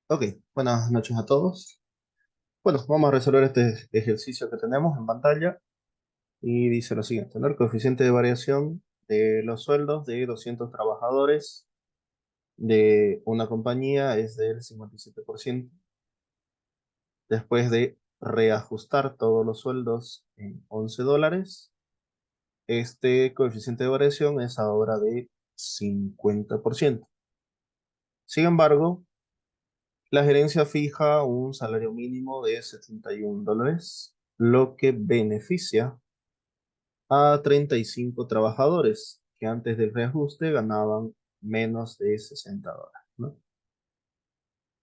Ok, buenas noches a todos. Bueno, vamos a resolver este ejercicio que tenemos en pantalla y dice lo siguiente, ¿no? El coeficiente de variación de los sueldos de 200 trabajadores de una compañía es del 57%. Después de reajustar todos los sueldos en $11, este coeficiente de variación es ahora de 50%. Sin embargo, la gerencia fija un salario mínimo de $71, lo que beneficia a 35 trabajadores que antes del reajuste ganaban menos de $60, ¿no?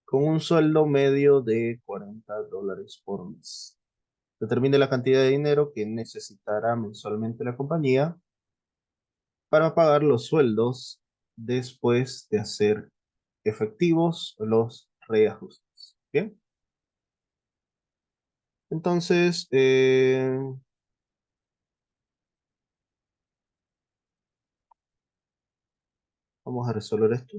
Con un sueldo medio de $40 por mes. Determine la cantidad de dinero que necesitará mensualmente la compañía para pagar los sueldos después de hacer efectivos los reajustes. ¿Bien? Entonces, vamos a resolver esto.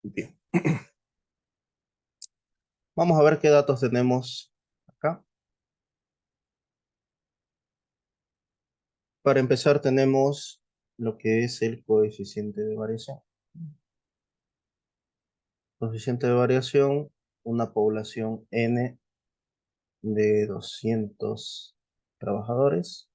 Bien. Vamos a ver qué datos tenemos acá. Para empezar, tenemos lo que es el coeficiente de variación. Coeficiente de variación, una población N de 200 trabajadores.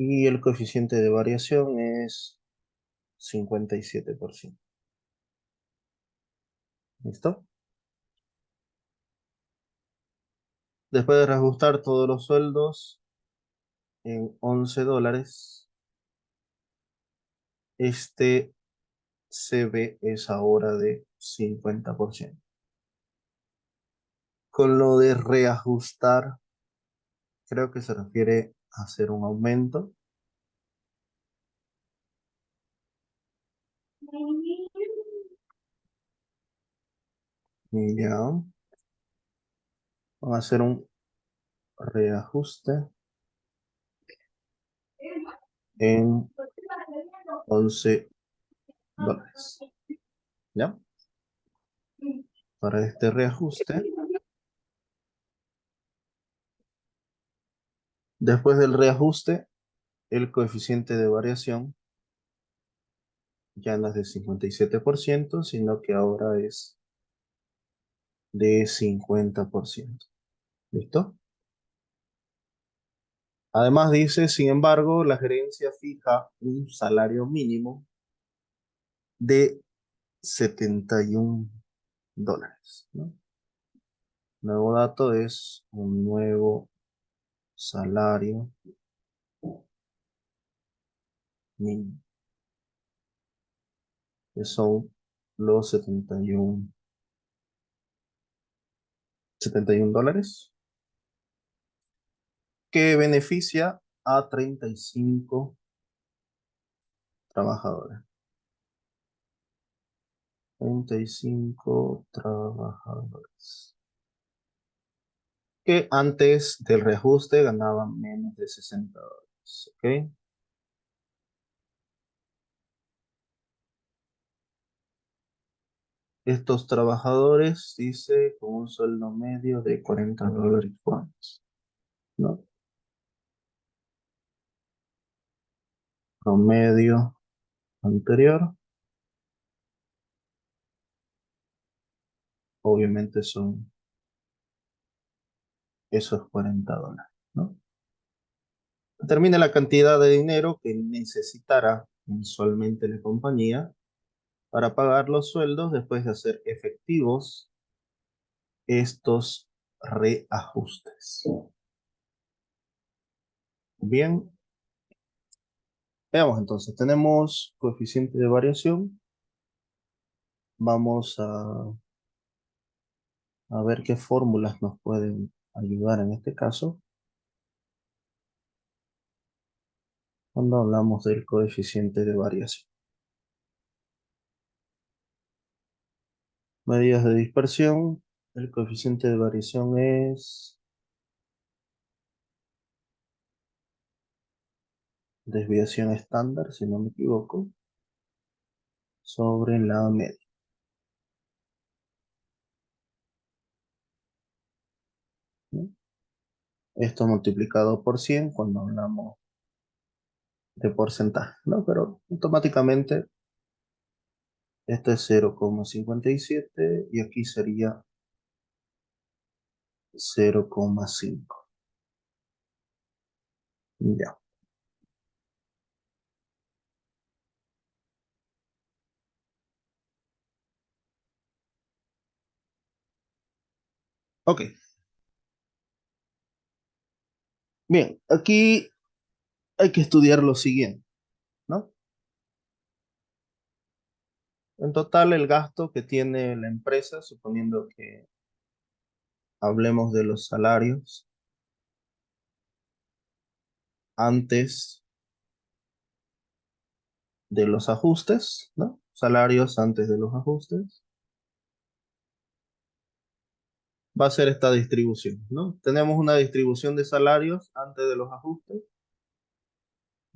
Y el coeficiente de variación es 57%. ¿Listo? Después de reajustar todos los sueldos en $11, este CB es ahora de 50%. Con lo de reajustar, creo que se refiere a hacer un aumento. Y ya, vamos a hacer un reajuste en $11. ¿Ya? Para este reajuste, después del reajuste, el coeficiente de variación ya no es de 57%, sino que ahora es de 50%. ¿Listo? Además dice, sin embargo, la gerencia fija un salario mínimo de $71, ¿no? Nuevo dato es un nuevo salario mínimo, que son los $71, que beneficia a 35 trabajadores. 35 trabajadores. Que antes del reajuste ganaban menos de $60. ¿Ok? Estos trabajadores, dice, con un sueldo medio de $40 por mes, ¿no? Promedio anterior, obviamente son esos $40, ¿no? Determina la cantidad de dinero que necesitará mensualmente la compañía para pagar los sueldos después de hacer efectivos estos reajustes. Bien, veamos entonces, tenemos coeficiente de variación. Vamos a ver qué fórmulas nos pueden ayudar en este caso. cuando hablamos del coeficiente de variación. Medidas de dispersión. El coeficiente de variación es desviación estándar, si no me equivoco, sobre la media, ¿no? Esto multiplicado por 100 cuando hablamos de porcentaje, ¿no? Pero automáticamente este es 0,57 y aquí sería 0,5. Ya. Ok. Bien, aquí hay que estudiar lo siguiente, ¿no? En total, el gasto que tiene la empresa, suponiendo que hablemos de los salarios antes de los ajustes, ¿no? Salarios antes de los ajustes, va a ser esta distribución, ¿no? Tenemos una distribución de salarios antes de los ajustes,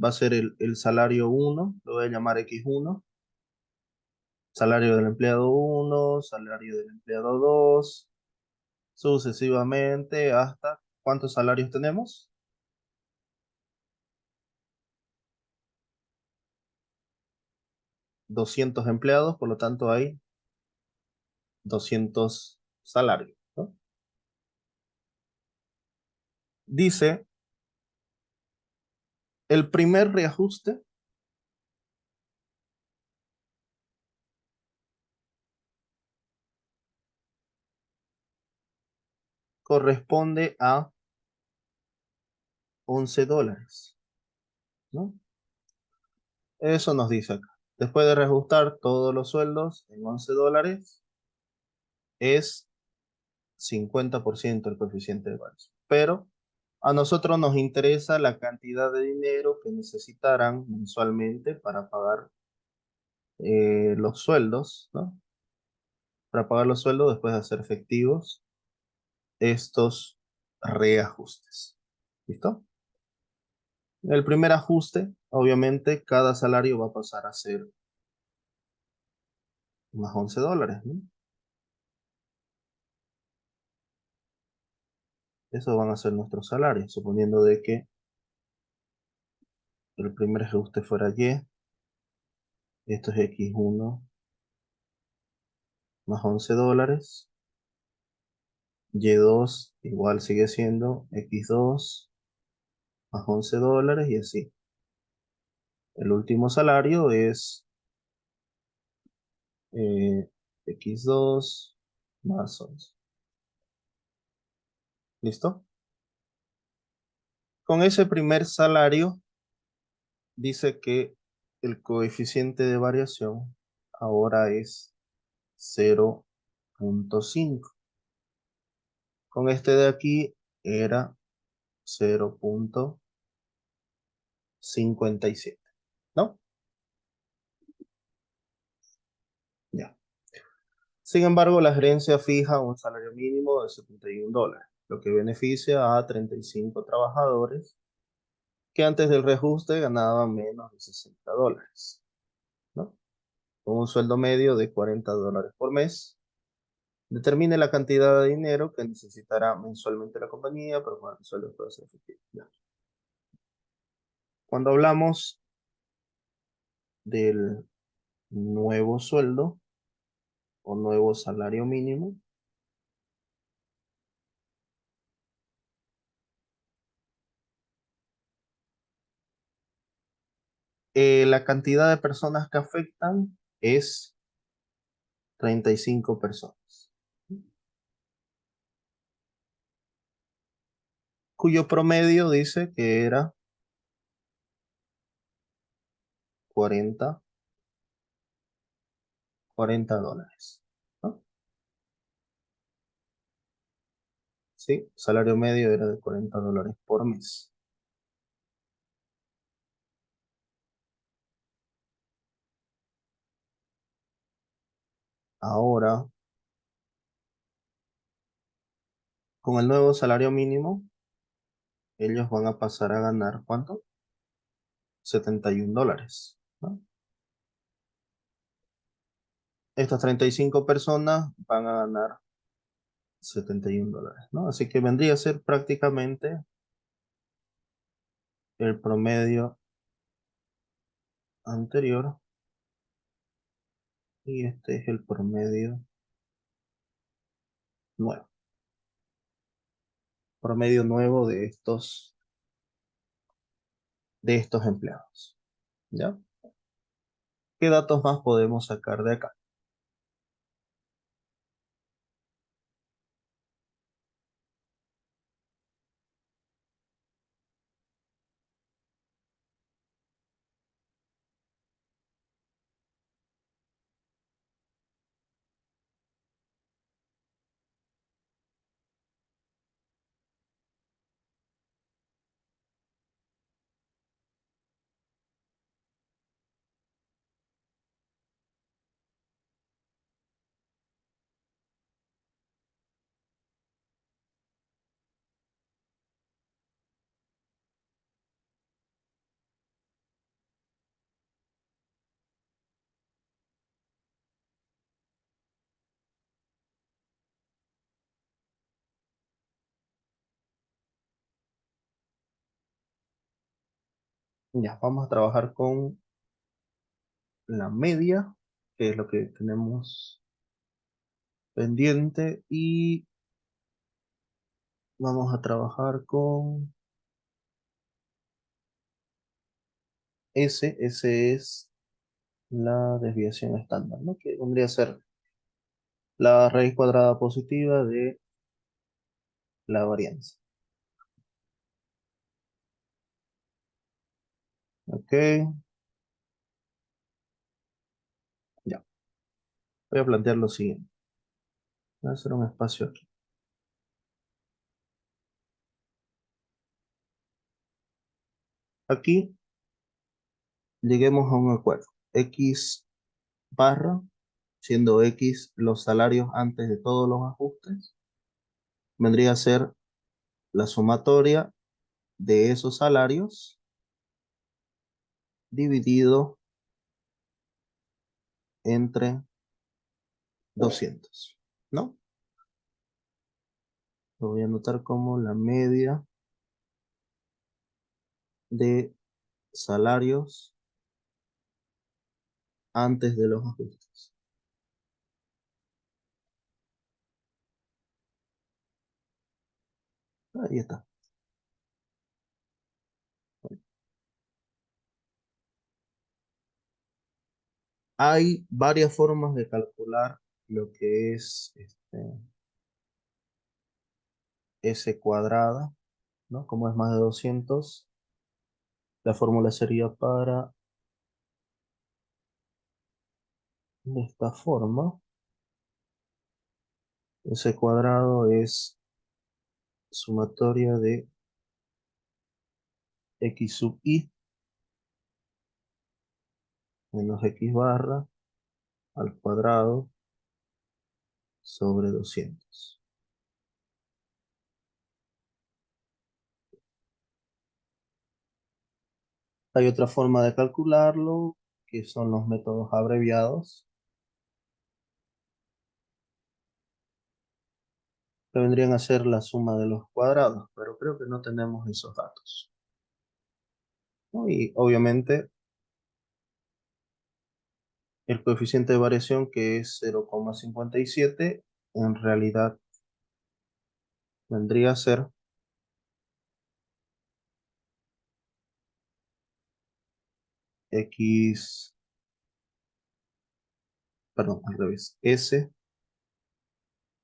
va a ser el salario uno, lo voy a llamar X1, salario del empleado uno, salario del empleado 2, sucesivamente hasta ¿cuántos salarios tenemos? 200 empleados, por lo tanto hay 200 salarios, ¿no? Dice, el primer reajuste corresponde a $11, ¿no? Eso nos dice acá. Después de reajustar todos los sueldos en $11, es 50% el coeficiente de variación. Pero a nosotros nos interesa la cantidad de dinero que necesitarán mensualmente para pagar los sueldos, ¿no? Para pagar los sueldos después de hacer efectivos estos reajustes. ¿Listo? El primer ajuste, obviamente, cada salario va a pasar a ser más $11, ¿no? Esos van a ser nuestros salarios, suponiendo de que el primer ajuste fuera Y, esto es X1 más $11, Y2 igual sigue siendo X2 más $11 y así. El último salario es eh, X2 más 11. ¿Listo? Con ese primer salario dice que el coeficiente de variación ahora es 0,5. Con este de aquí era 0,57, ¿no? Ya. Sin embargo, la gerencia fija un salario mínimo de $71, lo que beneficia a 35 trabajadores que antes del reajuste ganaban menos de $60, ¿no? Con un sueldo medio de $40 por mes. Determine la cantidad de dinero que necesitará mensualmente la compañía para pagar el sueldo puede ser efectivo. Ya. Cuando hablamos del nuevo sueldo o nuevo salario mínimo, la cantidad de personas que afectan es 35 personas, cuyo promedio dice que era 40 $40, ¿no? Sí, salario medio era de $40 por mes. Ahora, con el nuevo salario mínimo, ellos van a pasar a ganar, ¿cuánto? $71, ¿no? Estas 35 personas van a ganar $71, ¿no? Así que vendría a ser prácticamente el promedio anterior y este es el promedio nuevo. Promedio nuevo de estos empleados, ¿ya? ¿Qué datos más podemos sacar de acá? Ya, vamos a trabajar con la media, que es lo que tenemos pendiente, y vamos a trabajar con S es la desviación estándar, ¿no? Que vendría a ser la raíz cuadrada positiva de la varianza. Ok, ya. Voy a plantear lo siguiente. Voy a hacer un espacio aquí. Aquí lleguemos a un acuerdo. X barra, siendo X los salarios antes de todos los ajustes, vendría a ser la sumatoria de esos salarios dividido entre 200, ¿no? Lo voy a anotar como la media de salarios antes de los ajustes. Ahí está. Hay varias formas de calcular lo que es S cuadrada, ¿no? Como es más de 200, la fórmula sería para de esta forma. S cuadrado es sumatoria de X sub I menos X barra al cuadrado sobre 200. Hay otra forma de calcularlo, que son los métodos abreviados, que vendrían a ser la suma de los cuadrados, pero creo que no tenemos esos datos, ¿no? Y obviamente el coeficiente de variación, que es 0,57, en realidad vendría a ser X, perdón, al revés, S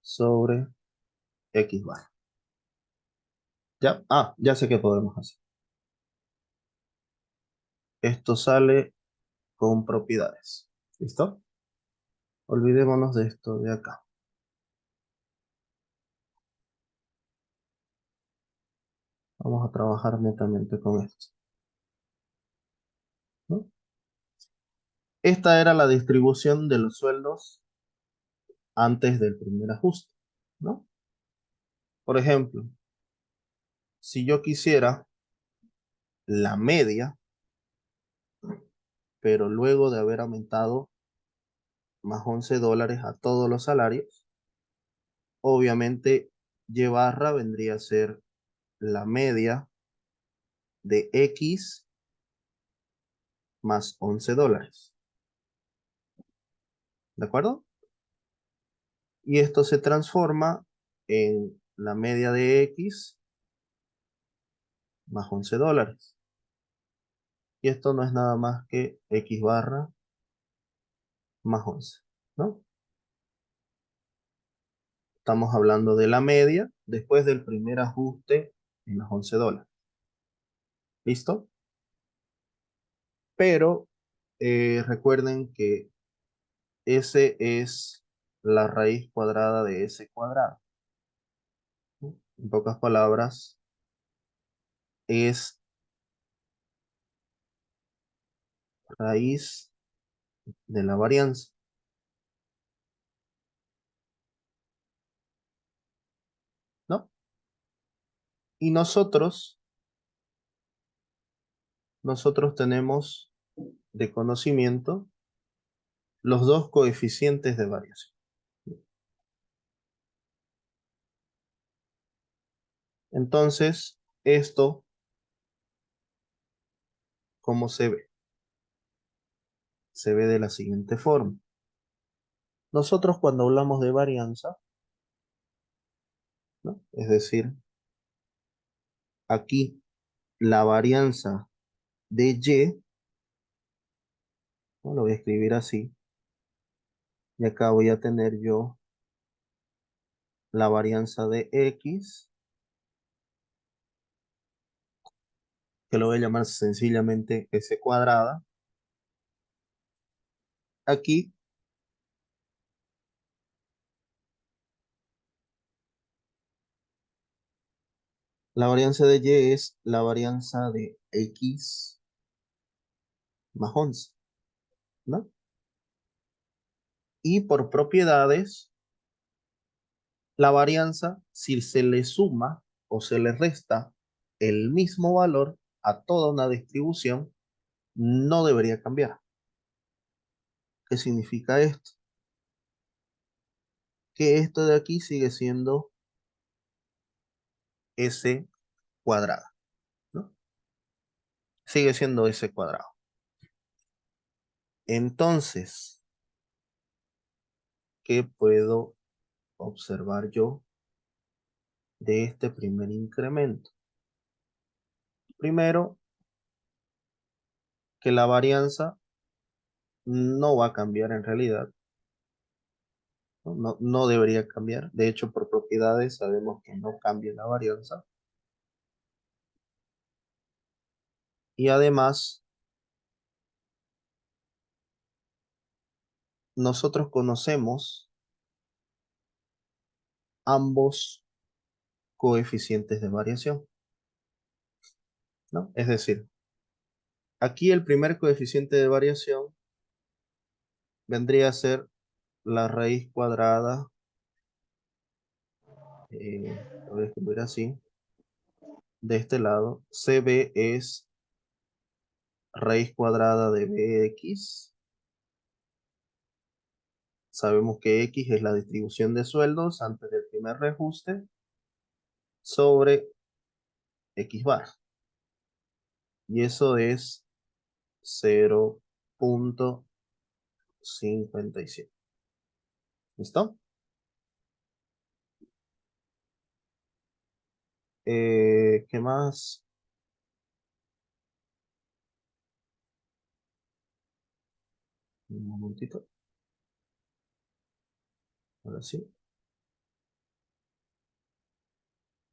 sobre X bar. ¿Ya? Ah, ya sé qué podemos hacer. Esto sale con propiedades. ¿Listo? Olvidémonos de esto de acá. Vamos a trabajar netamente con esto, ¿no? Esta era la distribución de los sueldos antes del primer ajuste, ¿no? Por ejemplo, si yo quisiera la media, pero luego de haber aumentado más $11 a todos los salarios, obviamente Y barra vendría a ser la media de X más $11, ¿de acuerdo? Y esto se transforma en la media de X más $11. Y esto no es nada más que X barra más 11, ¿no? Estamos hablando de la media después del primer ajuste en los $11. ¿Listo? Pero recuerden que S es la raíz cuadrada de S cuadrado, ¿no? En pocas palabras, es raíz de la varianza, ¿no? Y nosotros tenemos de conocimiento los dos coeficientes de variación. Entonces, esto, ¿cómo se ve? Se ve de la siguiente forma. Nosotros cuando hablamos de varianza, ¿no? Es decir, aquí la varianza de Y, ¿no? Lo voy a escribir así, y acá voy a tener yo la varianza de X, que lo voy a llamar sencillamente S cuadrada. Aquí la varianza de Y es la varianza de X más 11, ¿no? Y por propiedades, la varianza, si se le suma o se le resta el mismo valor a toda una distribución, no debería cambiar. ¿Qué significa esto? Que esto de aquí sigue siendo S cuadrada, ¿no? Sigue siendo S cuadrado. Entonces, ¿qué puedo observar yo de este primer incremento? Primero, que la varianza no va a cambiar en realidad, ¿no? No debería cambiar. De hecho, por propiedades sabemos que no cambia la varianza. Y además, nosotros conocemos ambos coeficientes de variación, ¿no? Es decir, aquí el primer coeficiente de variación vendría a ser la raíz cuadrada, lo voy a escribir así, de este lado. CB es raíz cuadrada de BX. Sabemos que X es la distribución de sueldos antes del primer reajuste sobre X bar. Y eso es 0,57. ¿Listo? ¿Qué más? Un momentito. Ahora sí.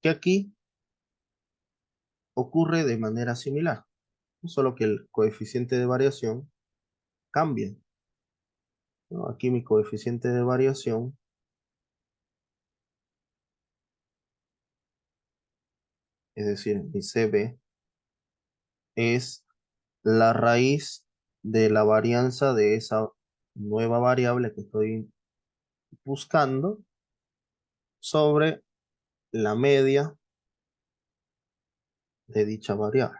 Que aquí ocurre de manera similar, solo que el coeficiente de variación cambia, ¿no? Aquí mi coeficiente de variación, es decir, mi CB, es la raíz de la varianza de esa nueva variable que estoy buscando sobre la media de dicha variable.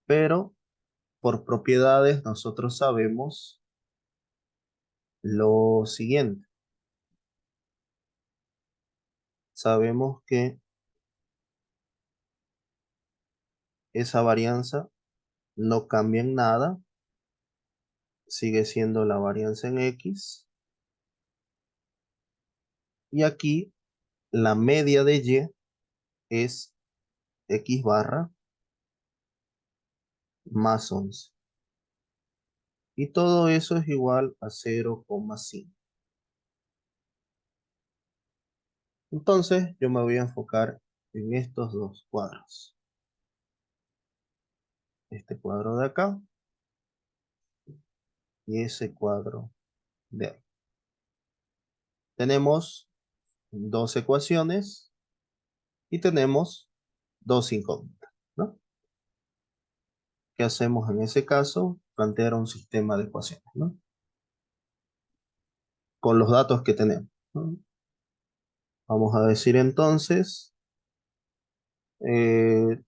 Pero por propiedades nosotros sabemos lo siguiente. Sabemos que esa varianza no cambia en nada, sigue siendo la varianza en X. Y aquí la media de Y es X barra más 11. Y todo eso es igual a 0,5. Entonces yo me voy a enfocar en estos dos cuadros. Este cuadro de acá y ese cuadro de ahí. Tenemos dos ecuaciones y tenemos dos incógnitas, ¿no? ¿Qué hacemos en ese caso? Plantear un sistema de ecuaciones, ¿no? Con los datos que tenemos, ¿no? Vamos a decir entonces, lo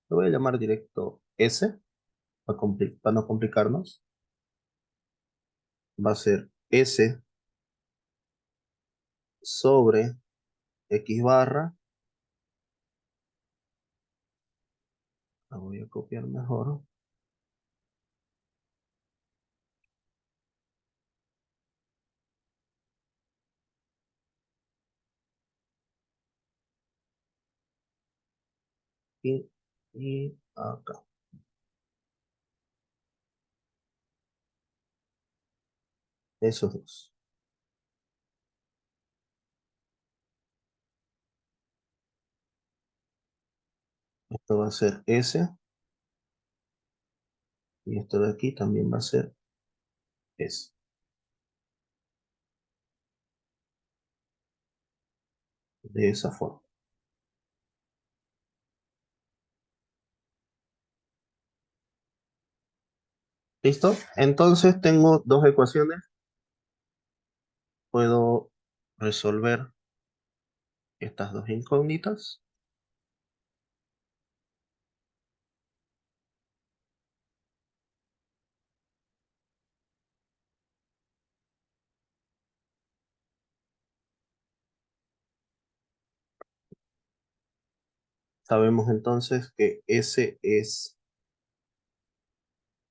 voy a llamar directo S, para no complicarnos. Va a ser S sobre X barra. La voy a copiar mejor. Y acá. Esos dos. Esto va a ser S. Y esto de aquí también va a ser S. De esa forma. ¿Listo? Entonces tengo dos ecuaciones. Puedo resolver estas dos incógnitas. Sabemos entonces que S es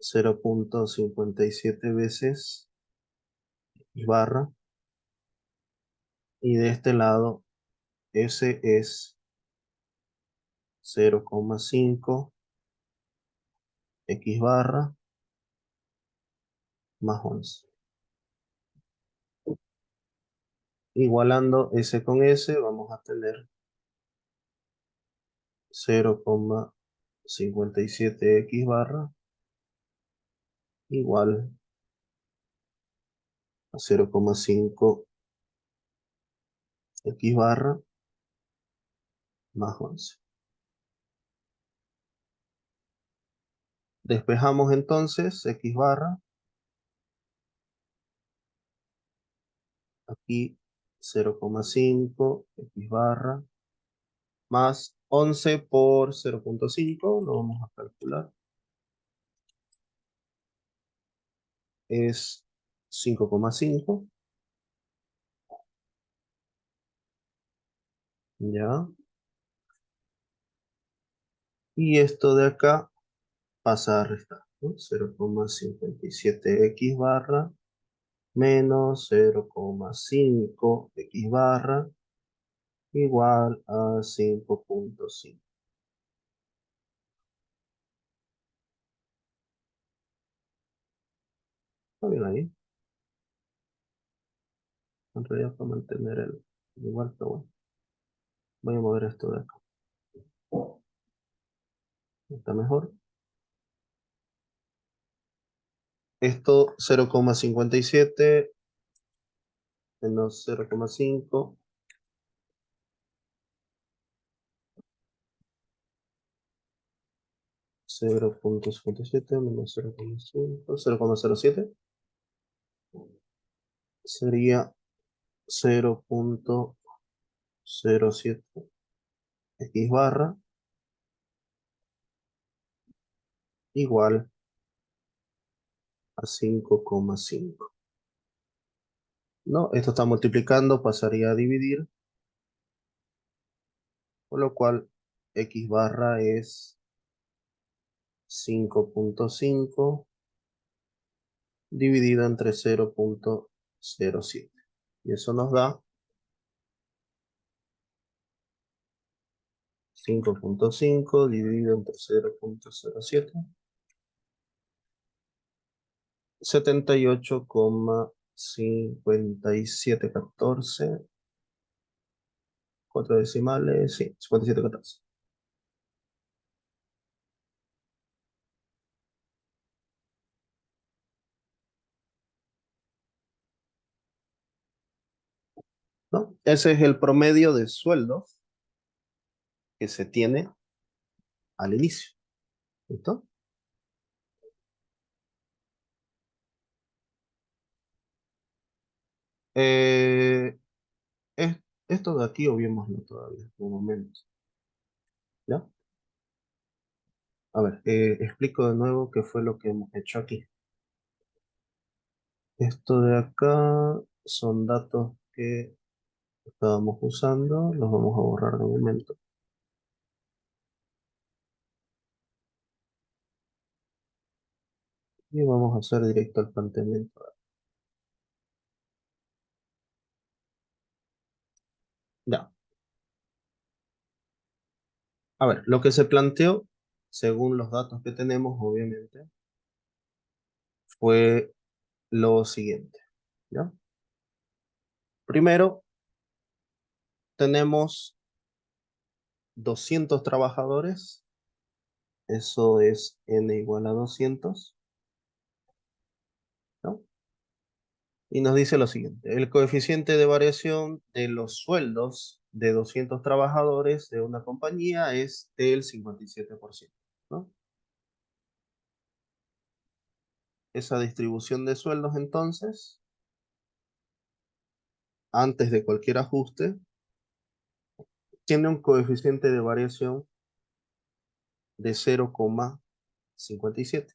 0,57 veces y barra. Y de este lado, S es 0,5 X barra más 11. Igualando S con S, vamos a tener 0,57 X barra igual a 0,5 X barra más 11. Despejamos entonces X barra. Aquí 0,5 X barra más 11 por 0,5. Lo vamos a calcular. Es 5,5. Ya. Y esto de acá pasa a restar, ¿no? 0,57 X barra menos 0,5 X barra igual a 5,5. Está bien ahí. En realidad para mantener el igual, pero bueno. Voy a mover esto de acá. Está mejor. Esto 0,57 menos 0,5. 0,57 menos 0,5. 0,07. sería 0,07 X barra igual a 5,5. ¿No? Esto está multiplicando, pasaría a dividir, por lo cual X barra es 5,5 dividido entre 0,07. Y eso nos da 5,5 dividido entre 0,07, 78,5714, cuatro decimales, sí, 57,14. ¿No? Ese es el promedio de sueldos que se tiene al inicio. ¿Listo? Eh, es- Esto de aquí obviémoslo todavía, un momento. ¿Ya? A ver, explico de nuevo qué fue lo que hemos hecho aquí. Esto de acá son datos que estábamos usando, los vamos a borrar de momento. Y vamos a hacer directo al planteamiento. Ya. A ver, lo que se planteó, según los datos que tenemos, obviamente, fue lo siguiente. ¿Ya? Primero, tenemos 200 trabajadores, eso es n igual a 200, ¿no? Y nos dice lo siguiente, el coeficiente de variación de los sueldos de 200 trabajadores de una compañía es del 57%, ¿no? Esa distribución de sueldos entonces, antes de cualquier ajuste, tiene un coeficiente de variación de 0,57,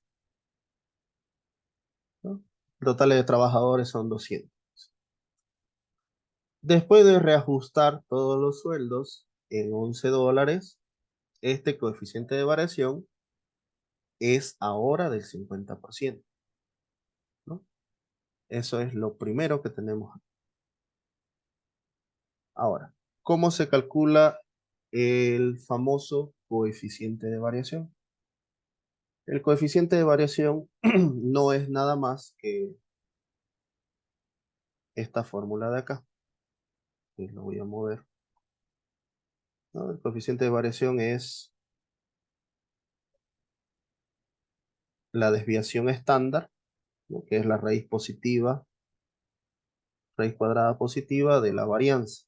¿no? El total de trabajadores son 200. Después de reajustar todos los sueldos en $11, este coeficiente de variación es ahora del 50%, ¿no? Eso es lo primero que tenemos. Ahora, ¿cómo se calcula el famoso coeficiente de variación? El coeficiente de variación no es nada más que esta fórmula de acá. Y lo voy a mover, ¿no? El coeficiente de variación es la desviación estándar, ¿no? Que es la raíz positiva, raíz cuadrada positiva de la varianza,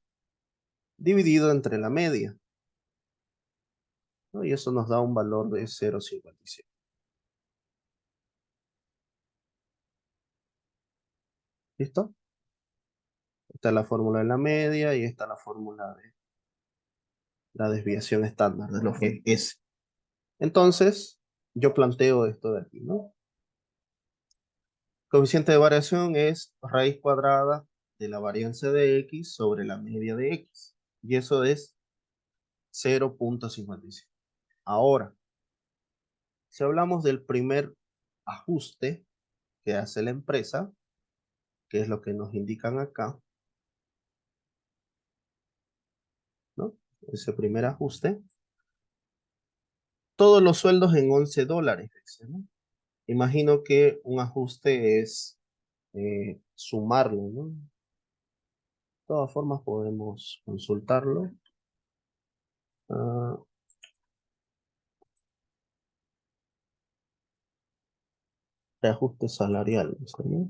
dividido entre la media, ¿no? Y eso nos da un valor de 0,57. ¿Listo? Esta es la fórmula de la media y esta es la fórmula de la desviación estándar de lo que es. Entonces, yo planteo esto de aquí, ¿no? Coeficiente de variación es raíz cuadrada de la varianza de x sobre la media de x. Y eso es 0,57. Ahora, si hablamos del primer ajuste que hace la empresa, que es lo que nos indican acá, ¿no? Ese primer ajuste, todos los sueldos en $11, ¿no? Imagino que un ajuste es sumarlo, ¿no? De todas formas podemos consultarlo. Ah, reajuste salarial, ¿no? ¿Sería?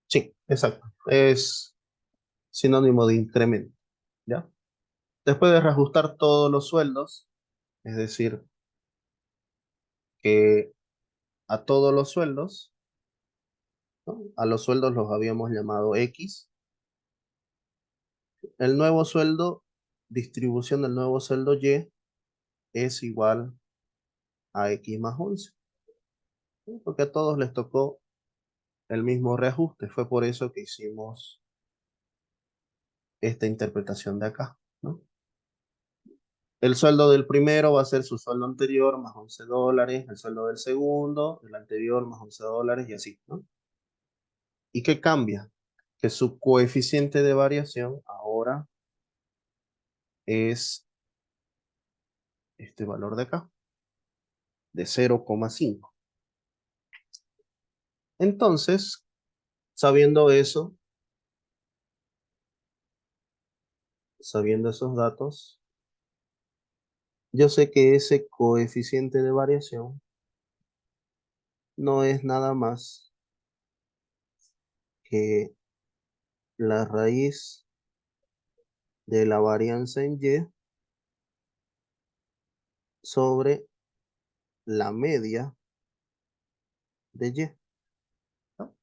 Sí, exacto. Es sinónimo de incremento, ¿ya? Después de reajustar todos los sueldos, es decir, que a todos los sueldos, ¿no? A los sueldos los habíamos llamado X. El nuevo sueldo, distribución del nuevo sueldo Y es igual a X más 11, ¿no? Porque a todos les tocó el mismo reajuste. Fue por eso que hicimos esta interpretación de acá, ¿no? El sueldo del primero va a ser su sueldo anterior más $11, el sueldo del segundo, el anterior más $11 y así, ¿no? ¿Y qué cambia? Que su coeficiente de variación ahora es este valor de acá, de 0,5. Entonces, sabiendo eso, sabiendo esos datos, yo sé que ese coeficiente de variación no es nada más que la raíz de la varianza en Y sobre la media de Y, ¿no?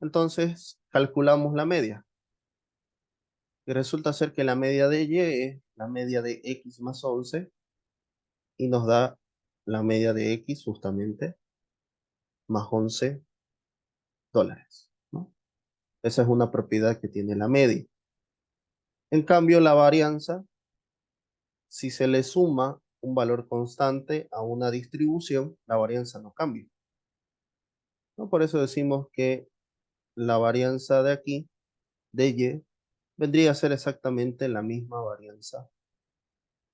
Entonces, calculamos la media. Y resulta ser que la media de Y es la media de X más 11 y nos da la media de X justamente más $11, ¿no? Esa es una propiedad que tiene la media. En cambio, la varianza, si se le suma un valor constante a una distribución, la varianza no cambia, ¿no? Por eso decimos que la varianza de aquí, de Y, vendría a ser exactamente la misma varianza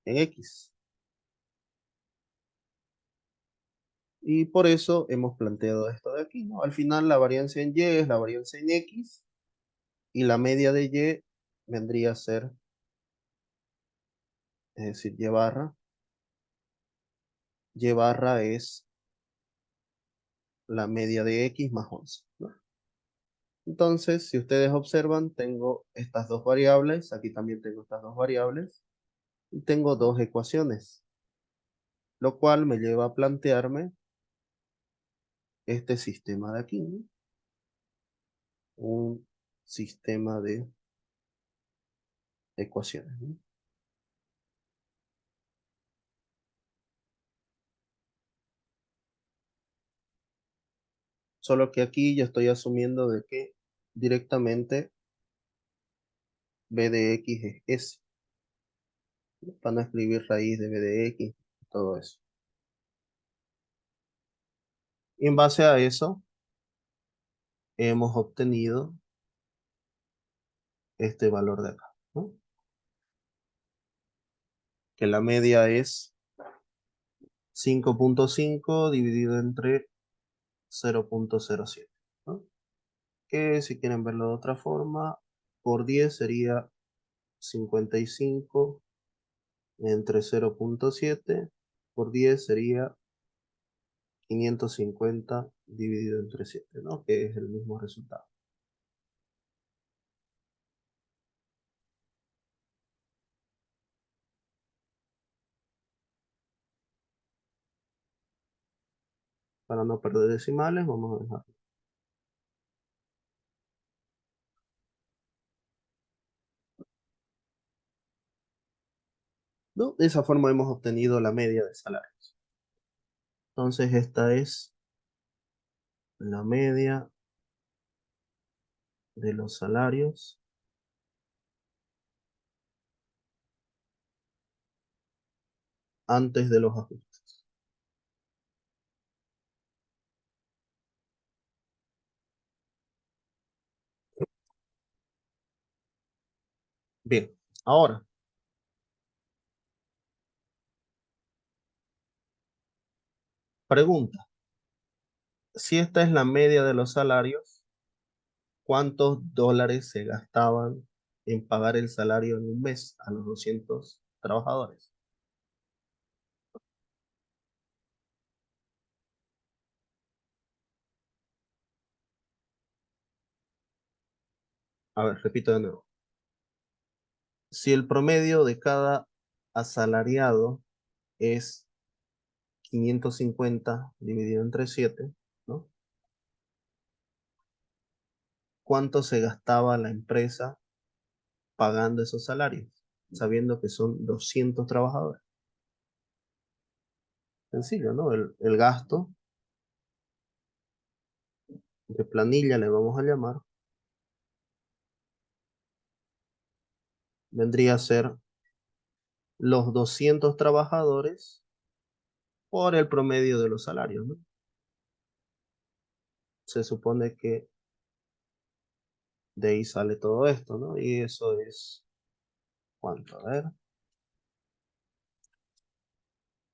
en X. Y por eso hemos planteado esto de aquí, ¿no? Al final la varianza en Y es la varianza en X y la media de Y vendría a ser, es decir, Y barra es la media de X más 11, ¿no? Entonces, si ustedes observan, tengo estas dos variables, aquí también tengo estas dos variables, y tengo dos ecuaciones, lo cual me lleva a plantearme este sistema de aquí, ¿no? Un sistema de ecuaciones, ¿no? Solo que aquí yo estoy asumiendo de que directamente b de x es s, ¿no? Para no escribir raíz de b de x, todo eso. Y en base a eso, hemos obtenido este valor de acá, ¿no? Que la media es 5,5 dividido entre 0,07, ¿no? Que si quieren verlo de otra forma, por 10 sería 55 entre 0,7, por 10 sería 550 dividido entre 7, ¿no? Que es el mismo resultado. Para no perder decimales, vamos a dejar. ¿No? De esa forma hemos obtenido la media de salarios. Entonces esta es la media de los salarios antes de los ajustes. Bien, ahora, pregunta. Si esta es la media de los salarios, ¿cuántos dólares se gastaban en pagar el salario en un mes a los 200 trabajadores? A ver, repito de nuevo. Si el promedio de cada asalariado es 550 dividido entre 7, ¿no? ¿Cuánto se gastaba la empresa pagando esos salarios, sabiendo que son 200 trabajadores? Sencillo, ¿no? El gasto de planilla, le vamos a llamar, vendría a ser los 200 trabajadores por el promedio de los salarios, ¿no? Se supone que de ahí sale todo esto, ¿no? Y eso es, ¿cuánto? A ver,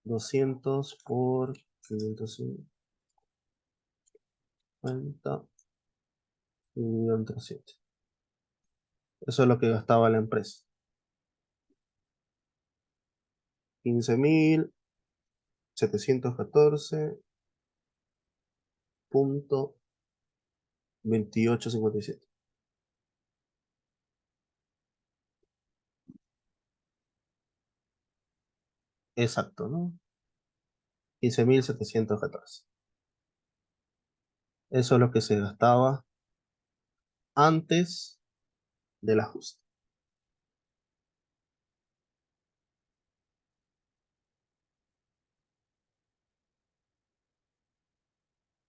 200 por 550 dividido entre 7. Eso es lo que gastaba la empresa. 15.714.2857. Exacto, ¿no? 15.714. Eso es lo que se gastaba antes del ajuste.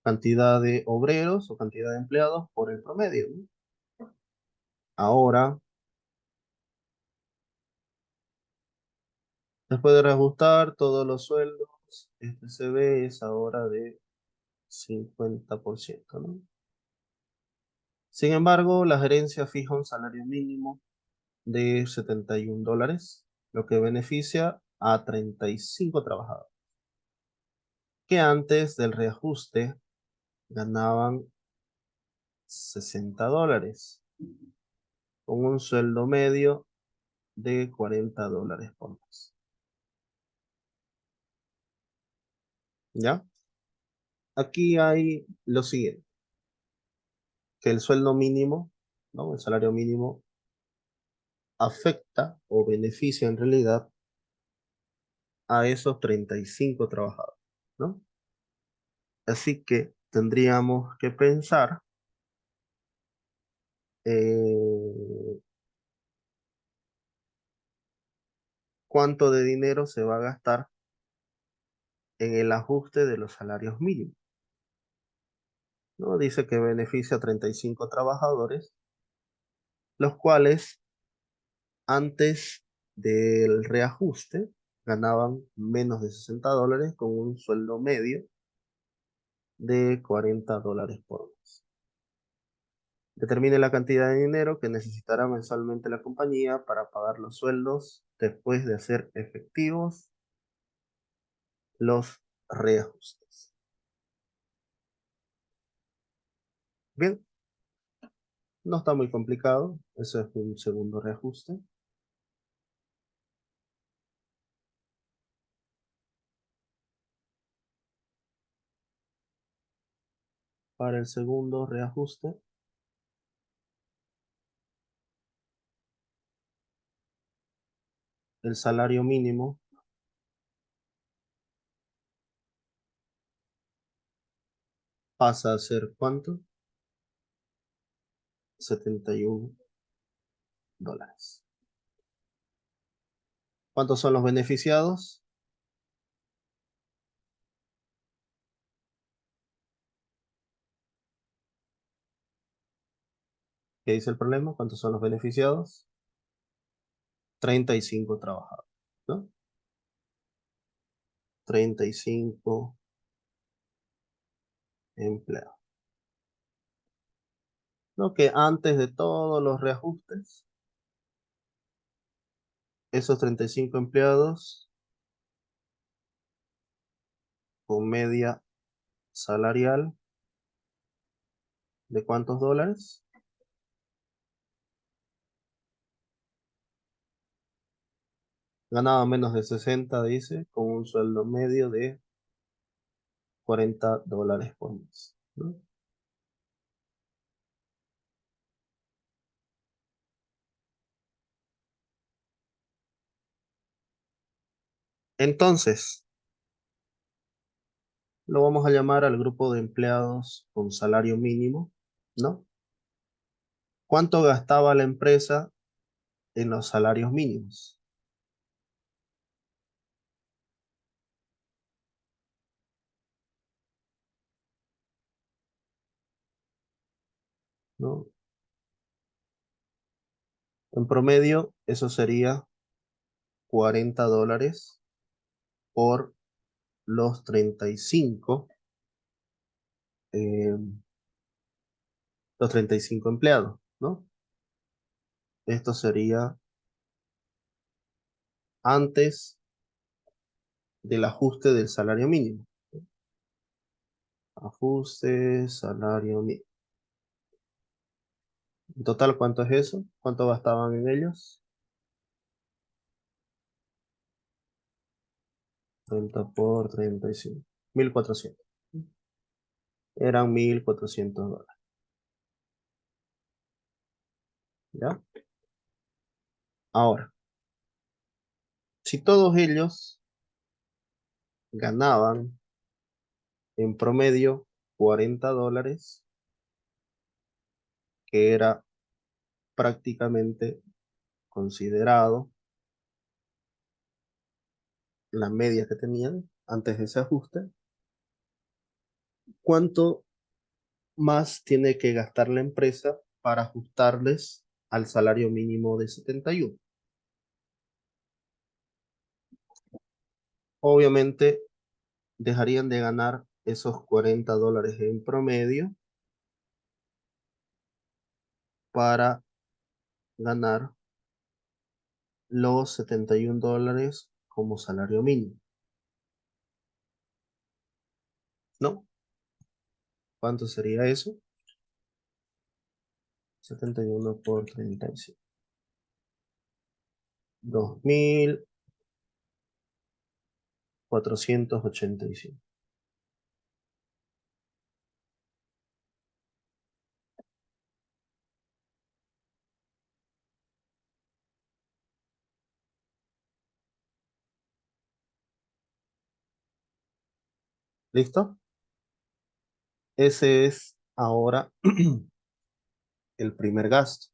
Cantidad de obreros o cantidad de empleados por el promedio, ¿no? Ahora, después de reajustar todos los sueldos, este CB es ahora de 50%, ¿no? Sin embargo, la gerencia fija un salario mínimo de $71, lo que beneficia a 35 trabajadores, que antes del reajuste ganaban $60, con un sueldo medio de $40 por mes. ¿Ya? Aquí hay lo siguiente, que el sueldo mínimo, ¿no? El salario mínimo afecta o beneficia en realidad a esos 35 trabajadores, ¿no? Así que tendríamos que pensar cuánto de dinero se va a gastar en el ajuste de los salarios mínimos, ¿no? Dice que beneficia a 35 trabajadores, los cuales antes del reajuste ganaban menos de $60 con un sueldo medio de $40 por mes. Determine la cantidad de dinero que necesitará mensualmente la compañía para pagar los sueldos después de hacer efectivos los reajustes. Bien, no está muy complicado. Eso es un segundo reajuste. Para el segundo reajuste, el salario mínimo pasa a ser ¿cuánto? $71. ¿Cuántos son los beneficiados? ¿Qué dice el problema? ¿Cuántos son los beneficiados? 35 trabajadores, ¿no? 35 empleados. ¿No? Que antes de todos los reajustes, esos 35 empleados con media salarial de ¿cuántos dólares? Ganaba menos de 60, dice, con un sueldo medio de $40 por mes, ¿no? Entonces, Lo vamos a llamar al grupo de empleados con salario mínimo, ¿no? ¿Cuánto gastaba la empresa en los salarios mínimos? ¿No? En promedio, eso sería $40 por los eh, los 35 empleados, ¿no? Esto sería antes del ajuste del salario mínimo. Ajuste, salario mínimo. En total, ¿cuánto es eso? ¿Cuánto gastaban en ellos? 30 por 35. 1.400. Eran $1.400. ¿Ya? Ahora, si todos ellos ganaban en promedio $40, que era prácticamente considerado la media que tenían antes de ese ajuste, ¿cuánto más tiene que gastar la empresa para ajustarles al salario mínimo de 71? Obviamente dejarían de ganar esos $40 en promedio para ganar los $71 como salario mínimo, ¿no? ¿Cuánto sería eso? 71 por 35. 2.485. ¿Listo? Ese es ahora el primer gasto.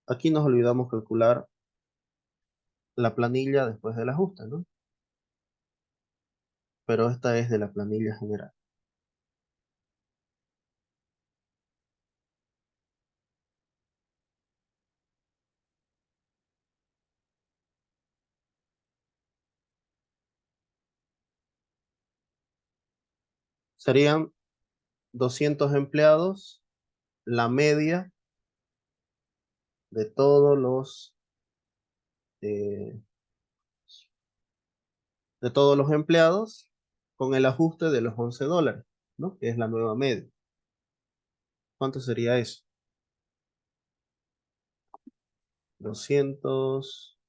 Aquí nos olvidamos calcular la planilla después del ajuste, ¿no? Pero esta es de la planilla general. Serían 200 empleados, la media de todos eh, de todos los empleados con el ajuste de los $11, ¿no? Que es la nueva media. ¿Cuánto sería eso? 200,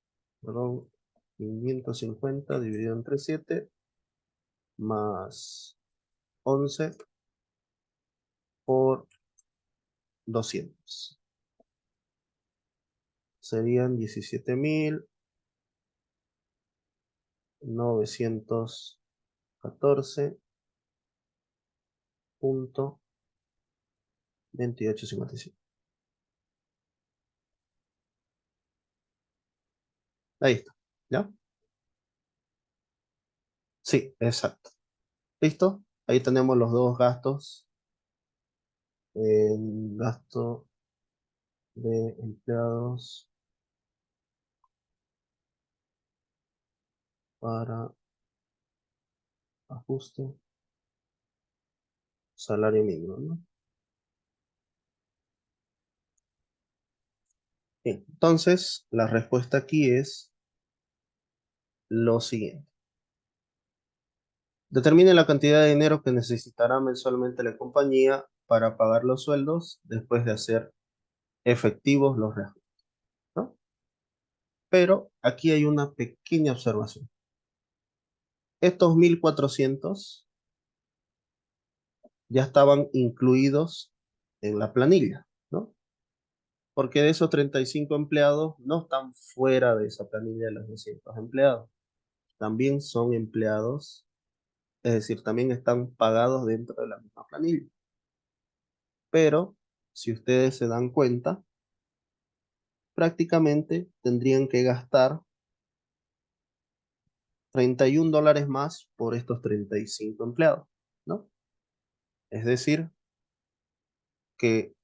perdón, 550 dividido entre 7 más 11 por 200. Serían 17.914.2855. Ahí está. ¿Ya? Sí, exacto. ¿Listo? Ahí tenemos los dos gastos. El gasto de empleados para ajuste, salario mínimo, ¿no? Bien, entonces la respuesta aquí es lo siguiente. Determine la cantidad de dinero que necesitará mensualmente la compañía para pagar los sueldos después de hacer efectivos los reajustes, ¿no? Pero aquí hay una pequeña observación. Estos 1.400 ya estaban incluidos en la planilla, ¿no? Porque de esos 35 empleados no están fuera de esa planilla de los 200 empleados. también son empleados, es decir, también están pagados dentro de la misma planilla. Pero si ustedes se dan cuenta, prácticamente tendrían que gastar $31 más por estos 35 empleados, ¿no? Es decir, que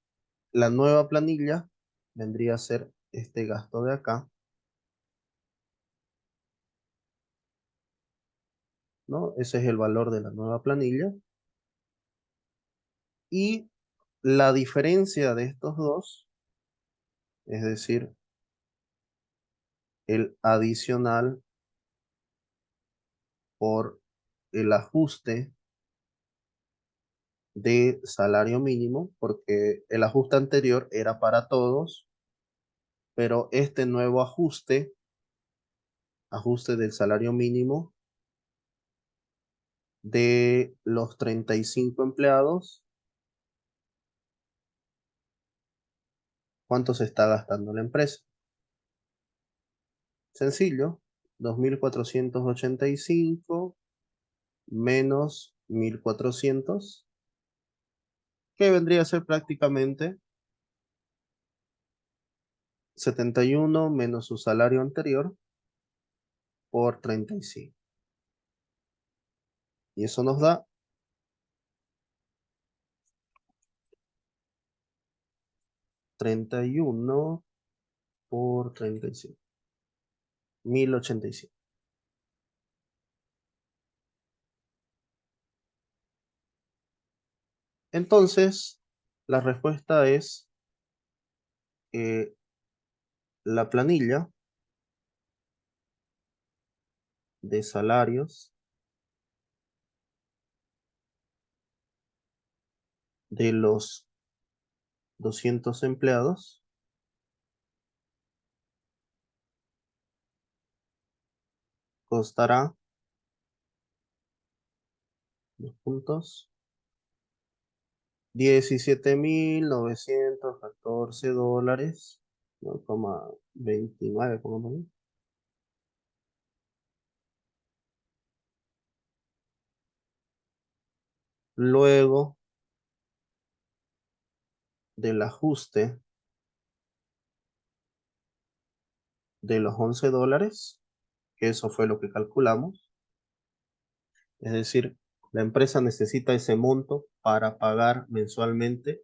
la nueva planilla vendría a ser este gasto de acá, ¿no? Ese es el valor de la nueva planilla. Y la diferencia de estos dos, es decir, el adicional por el ajuste de salario mínimo, porque el ajuste anterior era para todos, pero este nuevo ajuste del salario mínimo de los 35 empleados, ¿cuánto se está gastando la empresa? Sencillo, 2.485 menos 1.400, que vendría a ser prácticamente 71 menos su salario anterior por 35. Y eso nos da 31 por 35, 1.085. Entonces, la respuesta es que la planilla de salarios de los 200 empleados costará, dos puntos, $17.914, 0,29, pongamos, luego del ajuste de los $11, que eso fue lo que calculamos. Es decir, la empresa necesita ese monto para pagar mensualmente,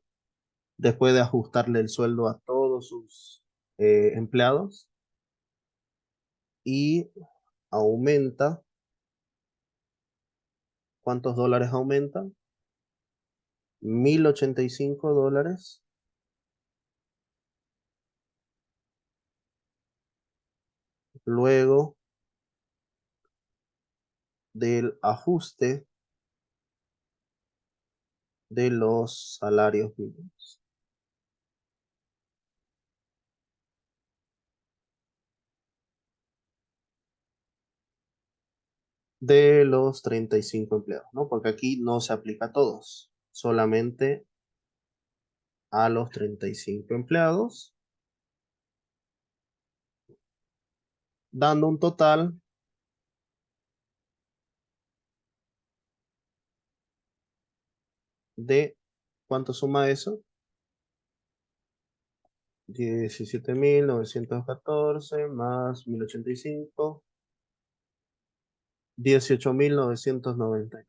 después de ajustarle el sueldo a todos sus empleados, y aumenta. ¿Cuántos dólares aumentan? $1.085, luego del ajuste de los salarios mínimos. De los 35 empleados, ¿no? Porque aquí no se aplica a todos, solamente a los 35 empleados, dando un total de, ¿cuánto suma eso? 17.914 más 1.085, 18.990.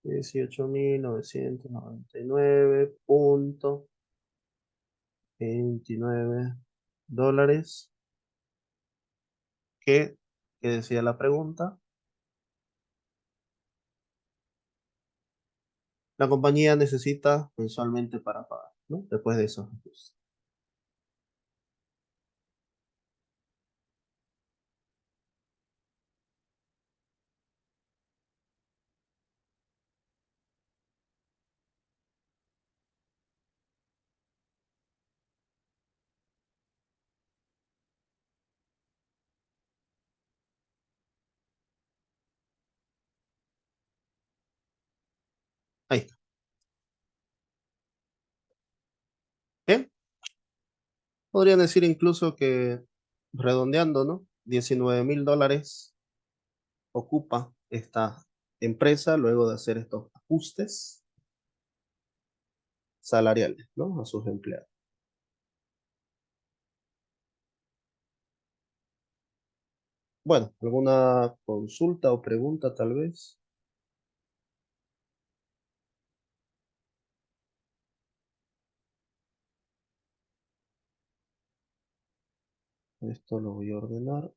18.999.29 dólares, que decía la pregunta, la compañía necesita mensualmente para pagar, ¿no? Después de esos ajustes. Ahí está. Bien, podrían decir incluso que redondeando, ¿no? $19.000 ocupa esta empresa luego de hacer estos ajustes salariales, ¿no? A sus empleados. Bueno, ¿alguna consulta o pregunta tal vez? Esto lo voy a ordenar.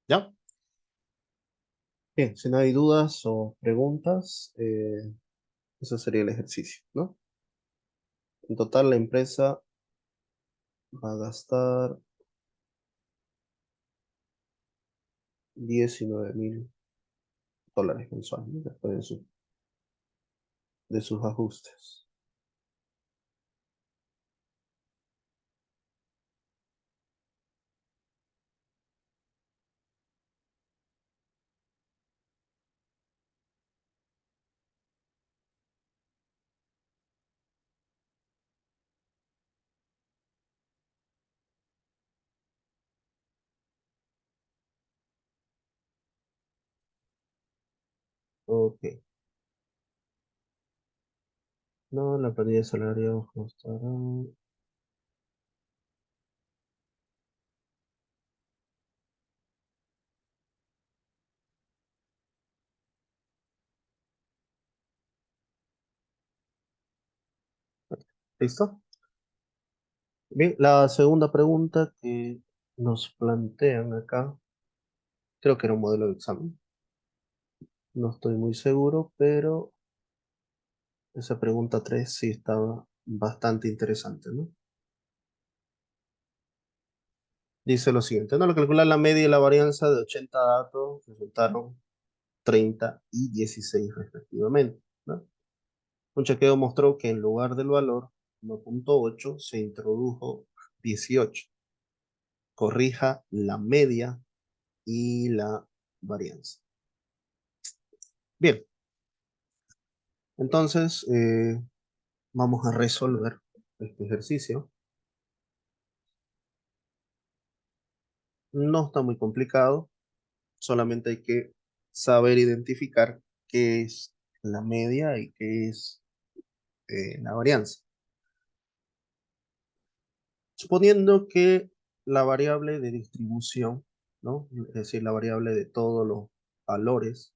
¿Ya? Bien, si no hay dudas o preguntas, eso sería el ejercicio, ¿no? En total, la empresa va a gastar $19.000 mensuales, ¿no? Después de sus ajustes. Ok. No, la pérdida de salario costará. ¿Listo? Bien, la segunda pregunta que nos plantean acá, creo que era un modelo de examen. No estoy muy seguro, pero esa pregunta 3 sí estaba bastante interesante, ¿no? Dice lo siguiente, ¿no? Al calcular la media y la varianza de 80 datos, resultaron 30 y 16 respectivamente, ¿no? Un chequeo mostró que en lugar del valor 1.8 se introdujo 18. Corrija la media y la varianza. Bien, entonces vamos a resolver este ejercicio. No está muy complicado, solamente hay que saber identificar qué es la media y qué es la varianza. Suponiendo que la variable de distribución, ¿no? Es decir, la variable de todos los valores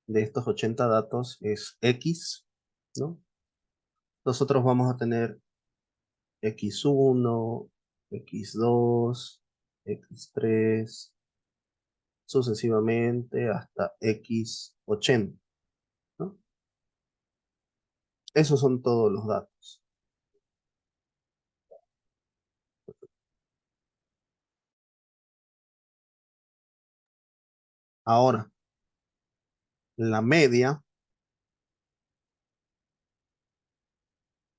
de estos 80 datos es X, ¿no? Nosotros vamos a tener X1, X2, X3, sucesivamente hasta X80, ¿no? Esos son todos los datos. Ahora, la media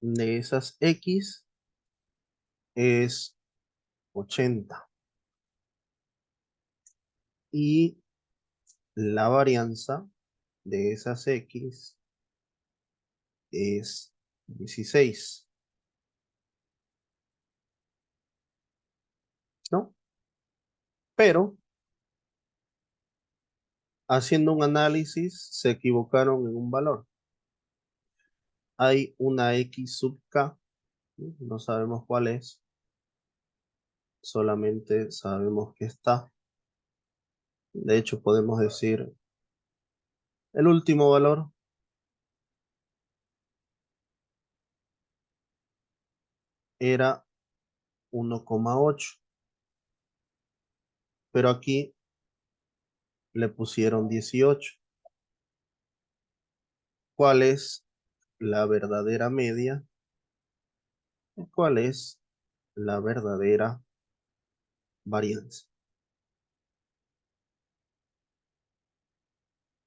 de esas X es 80. Y la varianza de esas X es 16, ¿no? Pero haciendo un análisis se equivocaron en un valor. Hay una X sub K, ¿no? No sabemos cuál es, solamente sabemos que está. De hecho, podemos decir el último valor era 1,8, pero aquí le pusieron 18. ¿Cuál es la verdadera media? ¿Y cuál es la verdadera varianza?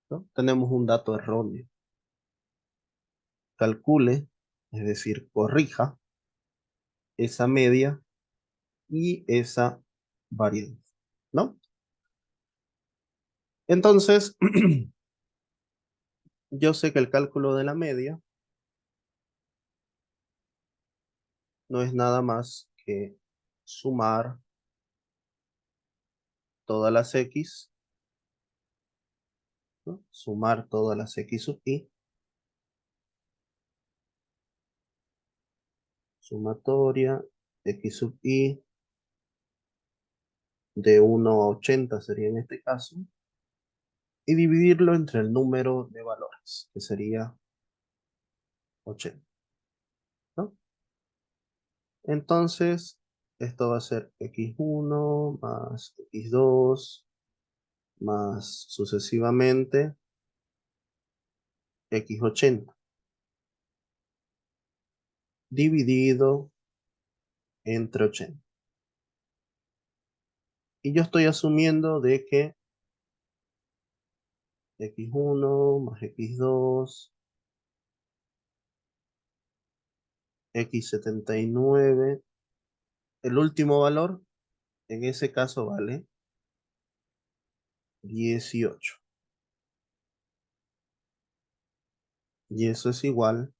¿No? Tenemos un dato erróneo. Calcule, es decir, corrija esa media y esa varianza, ¿no? Entonces, yo sé que el cálculo de la media no es nada más que sumar todas las X, ¿no? Sumar todas las X sub I, sumatoria, X sub I, de 1 a 80 sería en este caso, y dividirlo entre el número de valores, que sería 80, ¿no? Entonces, esto va a ser x1 más x2 más sucesivamente x80 dividido entre 80. Y yo estoy asumiendo de que x1 más x2, x79, el último valor en ese caso vale 18. Y eso es igual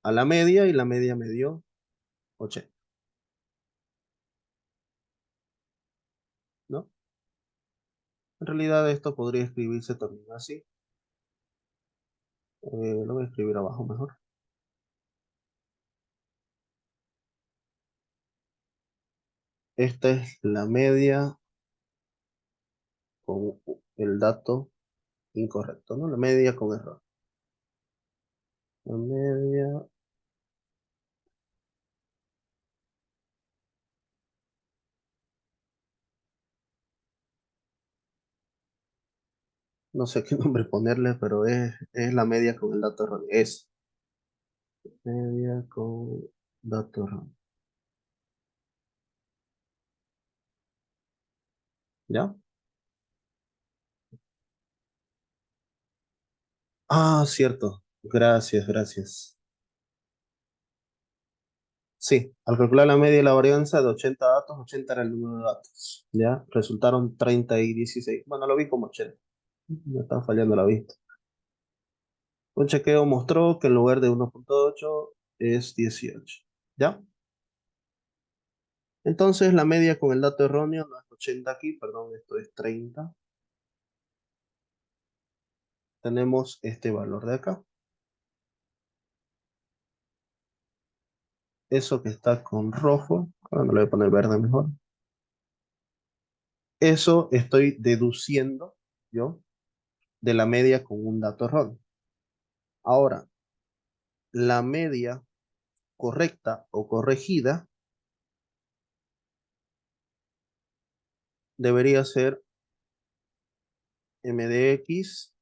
a la media, y la media me dio 80, ¿no? En realidad esto podría escribirse también así. Lo voy a escribir abajo mejor. Esta es la media con el dato incorrecto, ¿no? La media con error. La media, no sé qué nombre ponerle, pero es la media con el dato erróneo. Es media con dato erróneo. ¿Ya? Ah, cierto. Gracias, gracias. Sí, al calcular la media y la varianza de 80 datos, 80 era el número de datos. ¿Ya? Resultaron 30 y 16. Bueno, lo vi como 80. Me está fallando la vista. Un chequeo mostró que en lugar de 1,8 es 18. ¿Ya? Entonces la media con el dato erróneo no es 80 aquí, perdón, esto es 30. Tenemos este valor de acá. Eso que está con rojo, ahora me lo voy a poner verde mejor. Eso estoy deduciendo yo de la media con un dato erróneo. Ahora, la media correcta o corregida debería ser m de x,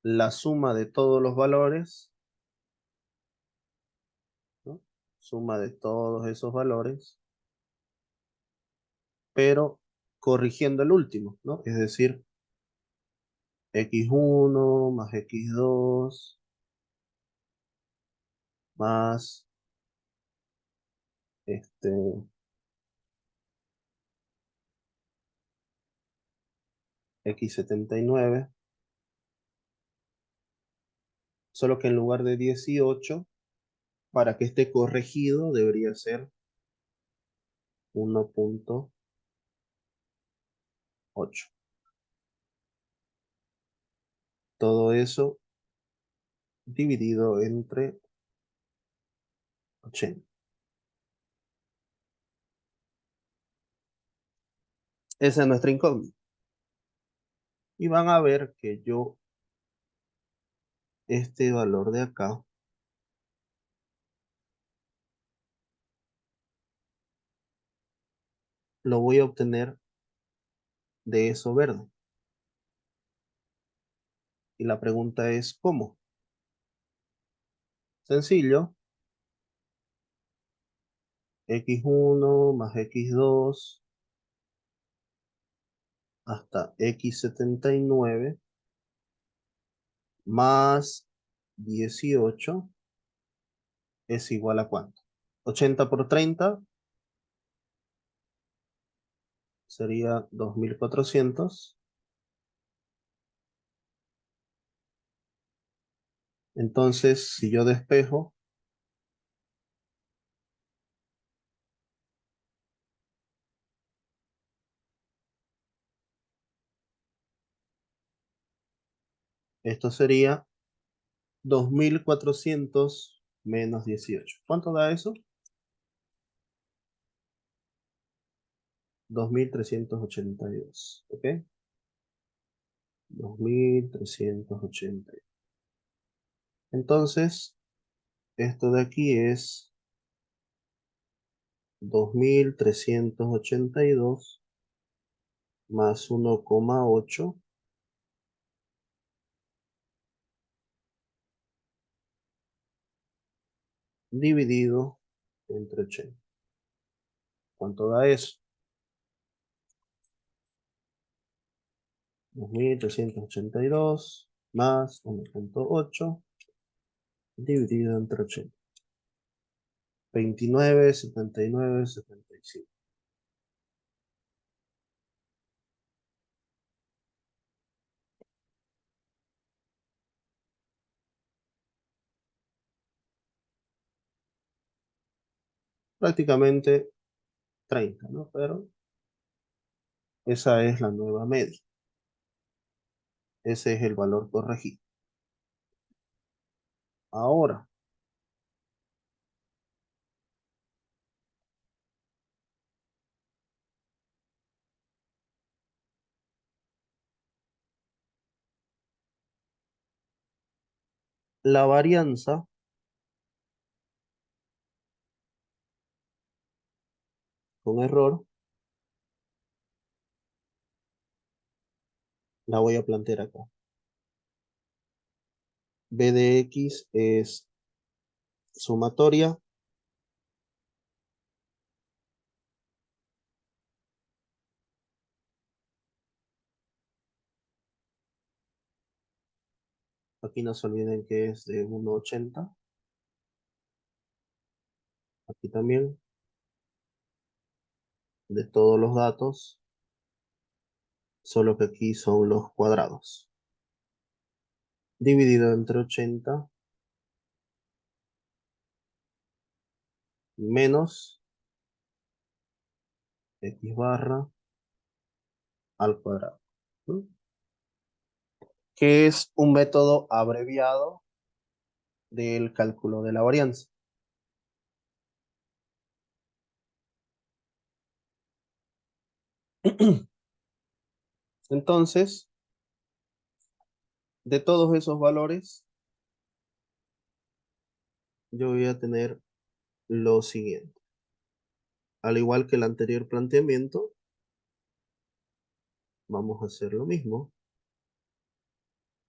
la suma de todos los valores, ¿no? Suma de todos esos valores, pero corrigiendo el último, ¿no? Es decir, x1 más x2 más este x79, solo que en lugar de 18, para que esté corregido, debería ser 1.8. Todo eso dividido entre 80. Esa es nuestra incógnita. Y van a ver que yo este valor de acá lo voy a obtener de eso verde. Y la pregunta es, ¿cómo? Sencillo, x1 más x2 hasta x79 más 18 es igual a ¿cuánto? 80 por 30 sería 2400. Entonces, si yo despejo, esto sería 2400 menos 18. ¿Cuánto da eso? 2382. ¿Ok? 2380. Entonces, esto de aquí es 2382 más 1,8 dividido entre 80. ¿Cuánto da eso? 2382 más 1,8 dividido entre 80. 29, 79, 75. Prácticamente 30, ¿no? Pero esa es la nueva media. Ese es el valor corregido. Ahora, la varianza con error la voy a plantear acá. B de X es sumatoria. Aquí no se olviden que es de 1,80. Aquí también, de todos los datos, solo que aquí son los cuadrados. Dividido entre 80 menos X barra al cuadrado. ¿No? Que es un método abreviado del cálculo de la varianza. Entonces, de todos esos valores, yo voy a tener lo siguiente. Al igual que el anterior planteamiento, vamos a hacer lo mismo,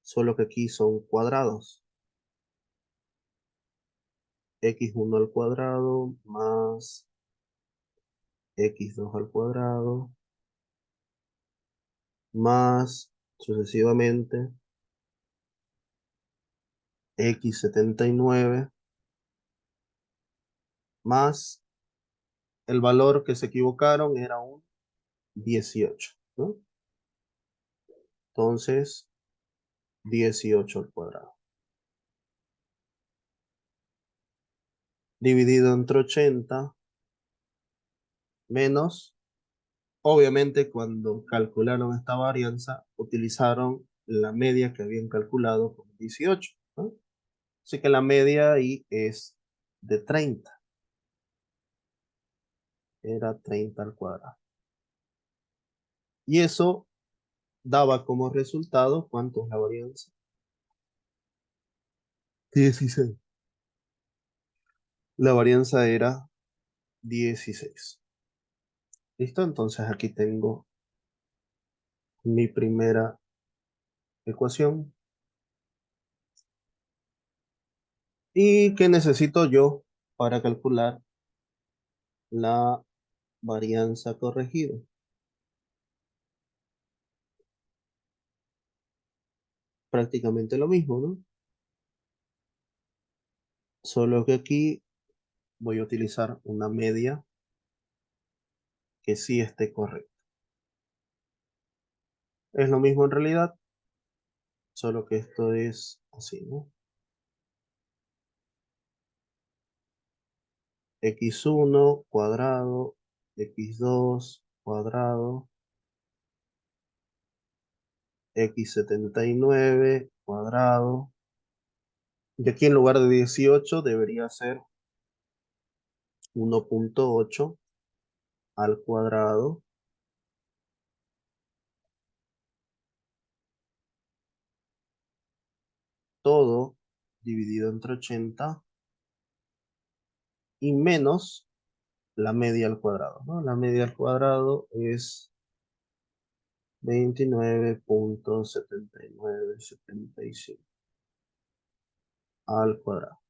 solo que aquí son cuadrados. X1 al cuadrado más X2 al cuadrado más sucesivamente X79 más el valor que se equivocaron era un 18, ¿no? Entonces, 18 al cuadrado. Dividido entre 80 menos, obviamente cuando calcularon esta varianza, utilizaron la media que habían calculado con 18, ¿no? Así que la media ahí es de 30. Era 30 al cuadrado. Y eso daba como resultado, ¿cuánto es la varianza? 16. La varianza era 16. ¿Listo? Entonces aquí tengo mi primera ecuación. ¿Y qué necesito yo para calcular la varianza corregida? Prácticamente lo mismo, ¿no? Solo que aquí voy a utilizar una media que sí esté correcta. Es lo mismo en realidad, solo que esto es así, ¿no? X1 cuadrado, X2 cuadrado, X79 cuadrado. Y aquí en lugar de 18 debería ser 1.8 al cuadrado, todo dividido entre 80 y menos la media al cuadrado, ¿no? La media al cuadrado es 29.7975 al cuadrado.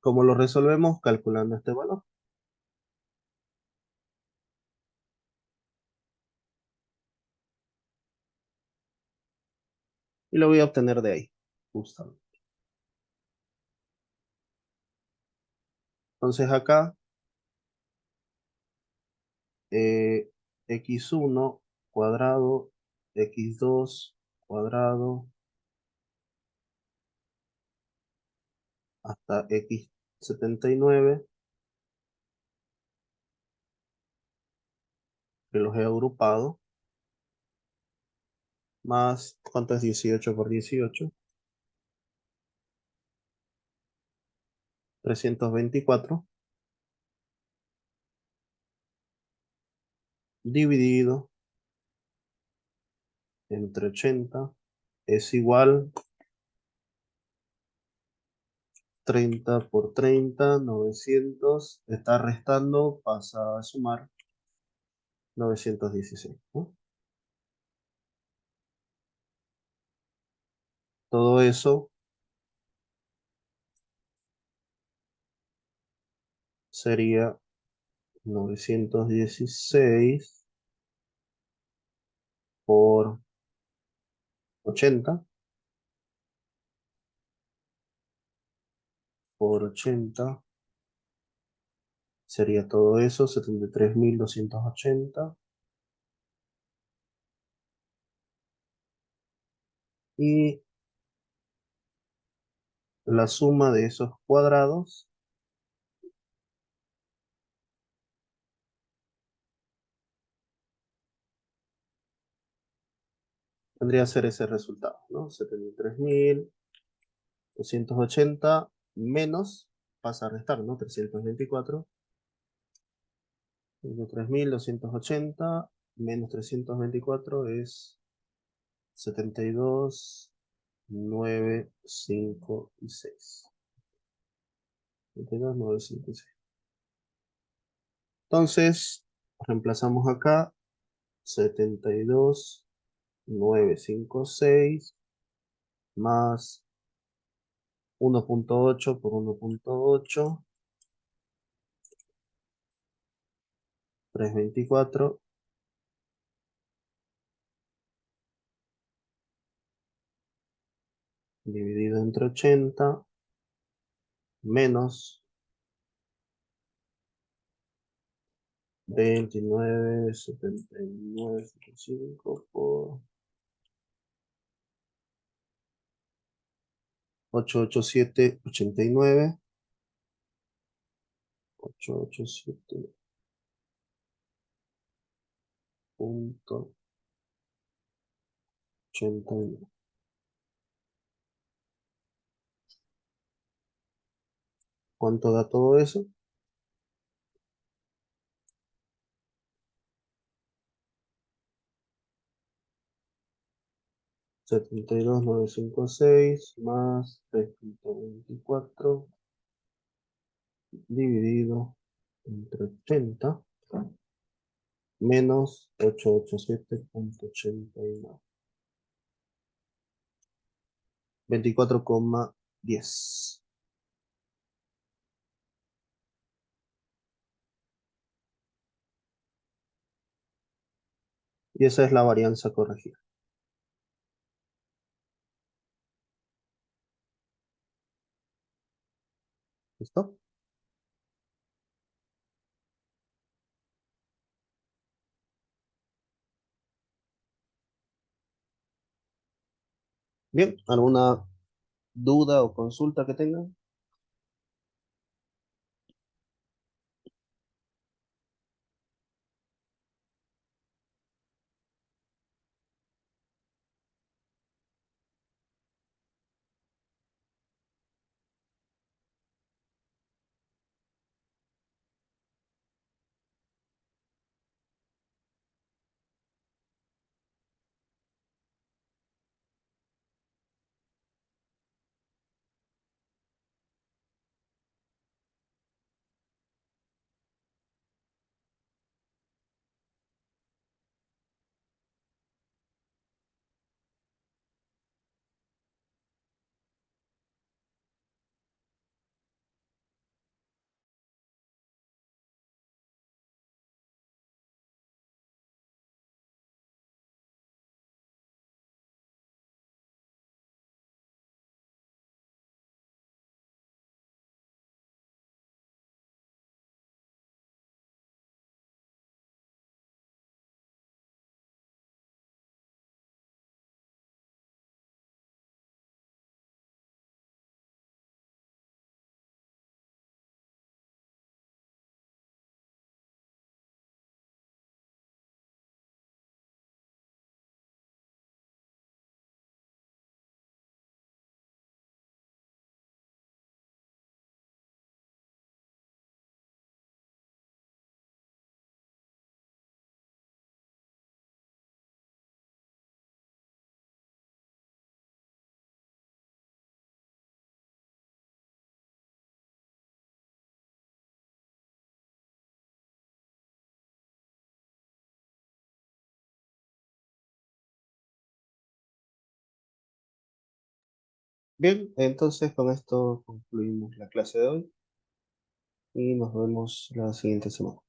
¿Cómo lo resolvemos? Calculando este valor. Y lo voy a obtener de ahí, justamente. Entonces acá, x1 cuadrado, x2 cuadrado, hasta x79, que los he agrupado, más, ¿cuánto es 18 por 18? 324, dividido entre 80, es igual 30 por 30, 900, está restando, pasa a sumar 916, ¿no? Todo eso sería 916 por 80, por 80, sería todo eso, 73.280. Y la suma de esos cuadrados vendría a ser ese resultado, ¿no? 73.280 menos, pasa a restar, ¿no? 324. 3.280 menos 324 es 72.956. 72.956. Entonces, reemplazamos acá 72.956 más 1.8 por 1.8, 324, dividido entre 80, menos 29,79,75 por 887,89. 887,89. ¿Cuánto da todo eso? 72,956 más 3,24 dividido entre 80 menos 887,89. 24,10. Y esa es la varianza corregida. ¿Listo? Bien, ¿alguna duda o consulta que tengan? Bien, entonces con esto concluimos la clase de hoy y nos vemos la siguiente semana.